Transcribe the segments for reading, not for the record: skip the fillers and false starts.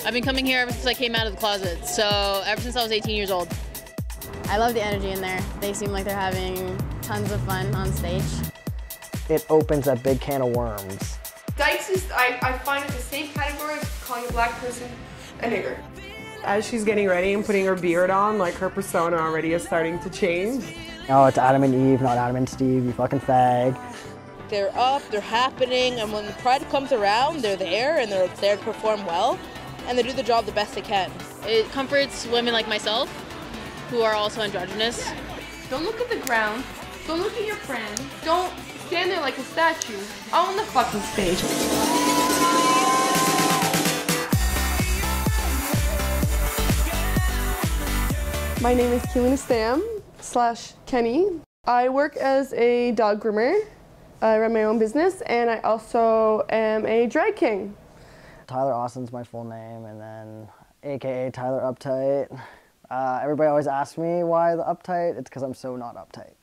I've been coming here ever since I came out of the closet, so ever since I was 18 years old. I love the energy in there. They seem like they're having tons of fun on stage. It opens a big can of worms. Dykes is, I find it the same category as calling a black person a nigger. As she's getting ready and putting her beard on, like her persona already is starting to change. Oh, it's Adam and Eve, not Adam and Steve, you fucking fag. They're up, they're happening, and when the Pride comes around, they're there and they're there to perform well, and they do the job the best they can. It comforts women like myself, who are also androgynous. Don't look at the ground. Don't look at your friend. Don't stand there like a statue on the fucking stage. My name is Keelan Stam / Kenny. I work as a dog groomer. I run my own business, and I also am a drag king. Tyler Austin's my full name, and then AKA Tyler Uptight. Everybody always asks me why the uptight. It's because I'm so not uptight.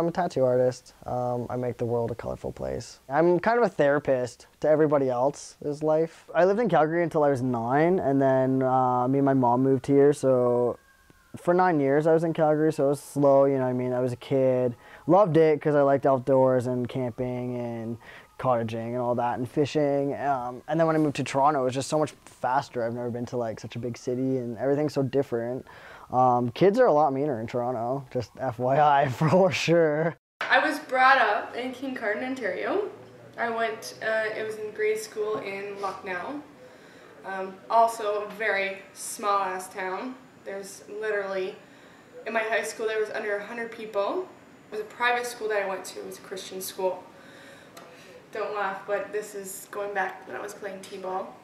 I'm a tattoo artist. I make the world a colorful place. I'm kind of a therapist to everybody else's life. I lived in Calgary until I was 9, and then me and my mom moved here, so for 9 years I was in Calgary, so it was slow, you know what I mean? I was a kid. Loved it because I liked outdoors and camping and cottaging and all that and fishing. And then when I moved to Toronto, it was just so much faster. I've never been to like such a big city and everything's so different. Kids are a lot meaner in Toronto, just FYI for sure. I was brought up in Kincardine, Ontario. I went, it was in grade school in Lucknow. Also a very small ass town. There's literally, in my high school there was under 100 people. It was a private school that I went to. It was a Christian school. Don't laugh, but this is going back when I was playing t-ball.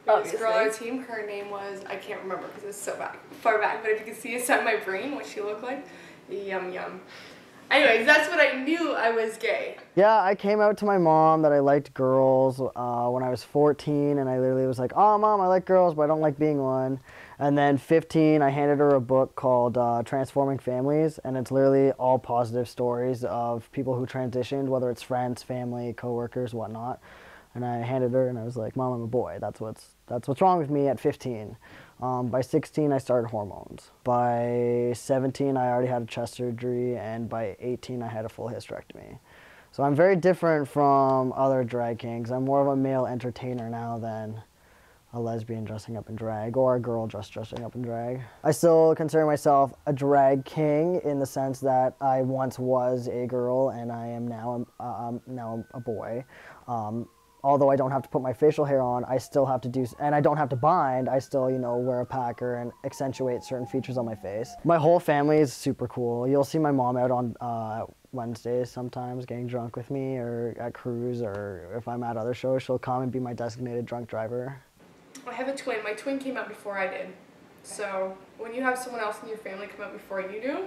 This girl on our team, her name was, I can't remember because it's so far back, but if you can see inside my brain what she looked like, yum yum. Anyways, that's what I knew I was gay. Yeah, I came out to my mom that I liked girls when I was 14, and I literally was like, oh, Mom, I like girls, but I don't like being one. And then 15, I handed her a book called Transforming Families, and it's literally all positive stories of people who transitioned, whether it's friends, family, coworkers, whatnot. And I handed her, and I was like, Mom, I'm a boy. That's what's wrong with me at 15. By 16, I started hormones. By 17, I already had a chest surgery, and by 18, I had a full hysterectomy. So I'm very different from other drag kings. I'm more of a male entertainer now than a lesbian dressing up in drag or a girl just dressing up in drag. I still consider myself a drag king in the sense that I once was a girl and I am now a boy. Although I don't have to put my facial hair on, I still have to do, and I don't have to bind, I still, you know, wear a packer and accentuate certain features on my face. My whole family is super cool. You'll see my mom out on Wednesdays sometimes getting drunk with me, or at cruise, or if I'm at other shows, she'll come and be my designated drunk driver. I have a twin. My twin came out before I did. So when you have someone else in your family come out before you do,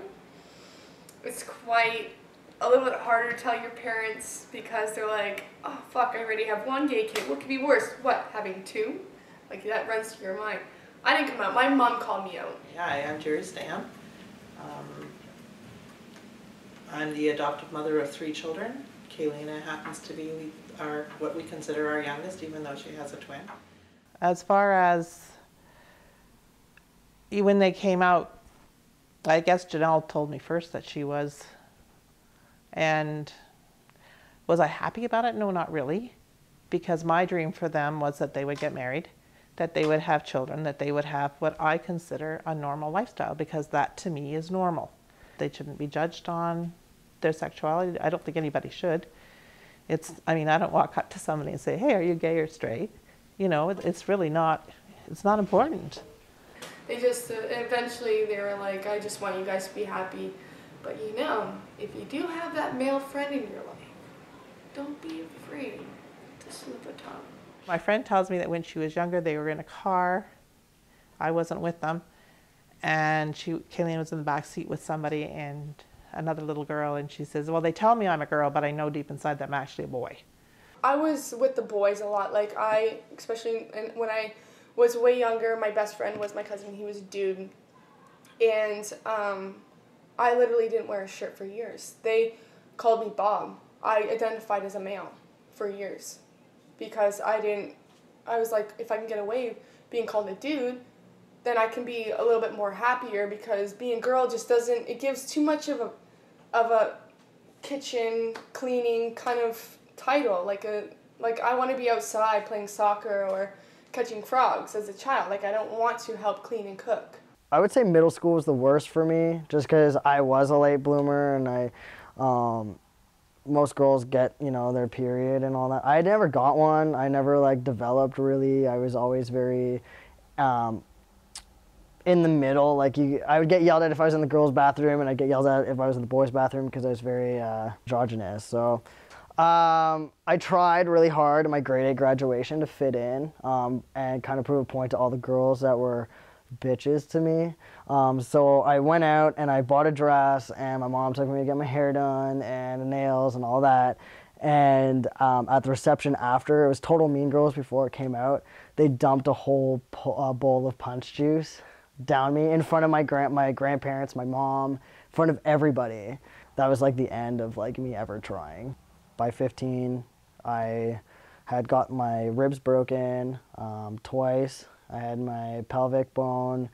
it's quite a little bit harder to tell your parents because they're like, oh fuck, I already have one gay kid. What could be worse? What, having two? Like that runs through your mind. I didn't come out. My mom called me out. Yeah, I'm Jerry Stam. I'm the adoptive mother of 3 children. Kaylina happens to be what we consider our youngest, even though she has a twin. As far as when they came out, I guess Janelle told me first that she was. And was I happy about it? No, not really. Because my dream for them was that they would get married, that they would have children, that they would have what I consider a normal lifestyle, because that to me is normal. They shouldn't be judged on their sexuality. I don't think anybody should. I mean, I don't walk up to somebody and say, hey, are you gay or straight? You know, it's really not, it's not important. They just, eventually they were like, I just want you guys to be happy. But you know, if you do have that male friend in your life, don't be afraid to slip a tongue. My friend tells me that when she was younger, they were in a car. I wasn't with them. And Kaylin was in the back seat with somebody and another little girl. And she says, well, they tell me I'm a girl, but I know deep inside that I'm actually a boy. I was with the boys a lot. Like especially when I was way younger, my best friend was my cousin. He was a dude. And I literally didn't wear a shirt for years. They called me Bob. I identified as a male for years because I didn't I was like, if I can get away being called a dude, then I can be a little bit more happier, because being a girl just doesn't, it gives too much of a kitchen cleaning kind of title. Like I want to be outside playing soccer or catching frogs as a child. Like, I don't want to help clean and cook. I would say middle school was the worst for me, just because I was a late bloomer, and most girls get, you know, their period and all that. I never got one. I never like developed really. I was always very in the middle. Like I would get yelled at if I was in the girls' bathroom, and I'd get yelled at if I was in the boys' bathroom, because I was very androgynous. So I tried really hard at my grade 8 graduation to fit in and kind of prove a point to all the girls that were bitches to me. So I went out and I bought a dress, and my mom took me to get my hair done and the nails and all that. And at the reception after, it was total Mean Girls before it came out, they dumped a whole bowl of punch juice down me in front of my grandparents, my mom, in front of everybody. That was like the end of like me ever trying. By 15, I had got my ribs broken twice. I had my pelvic bone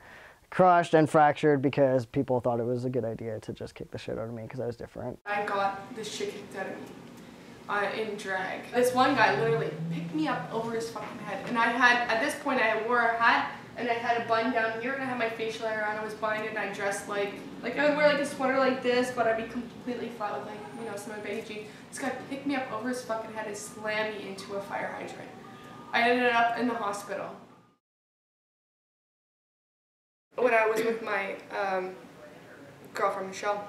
crushed and fractured because people thought it was a good idea to just kick the shit out of me because I was different. I got the shit kicked out of me in drag. This one guy literally picked me up over his fucking head, and at this point I wore a hat, and I had a bun down here, and I had my facial hair on. I was binded, and I dressed like I would wear like a sweater like this, but I'd be completely flat with like, you know, some of my baggy jeans. This guy picked me up over his fucking head and slammed me into a fire hydrant. I ended up in the hospital. When I was with my girlfriend, Michelle,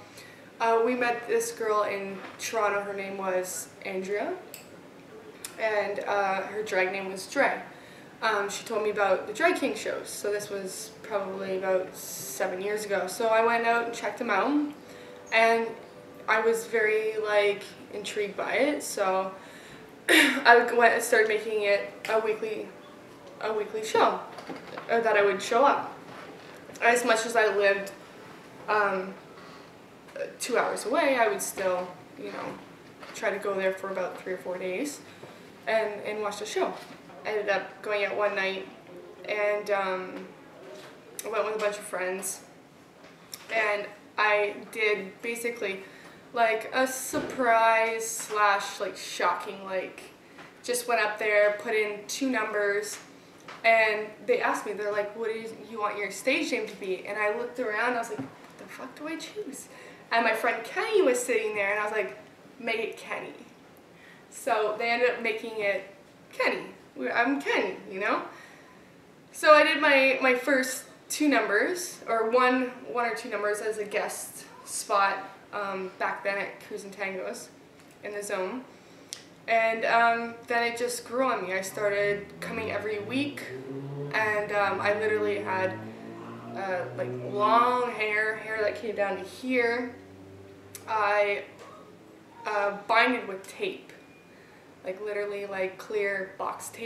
we met this girl in Toronto. Her name was Andrea, and her drag name was Dre. She told me about the Drag King shows, so this was probably about 7 years ago. So I went out and checked them out, and I was very like intrigued by it. So I went and started making it a weekly show that I would show up. As much as I lived 2 hours away, I would still, you know, try to go there for about 3 or 4 days and watch the show. I ended up going out one night, and I went with a bunch of friends, and I did basically like a surprise / like shocking, like just went up there, put in 2 numbers. And they asked me, they're like, what do you want your stage name to be? And I looked around, I was like, what the fuck do I choose? And my friend Kenny was sitting there, and I was like, make it Kenny. So they ended up making it Kenny. I'm Kenny, you know? So I did my first 2 numbers, or one or 2 numbers as a guest spot back then at Cruise and Tangos in the Zone. And then it just grew on me. I started coming every week, and I literally had like long hair that came down to here. I binded with tape, like literally like clear box tape.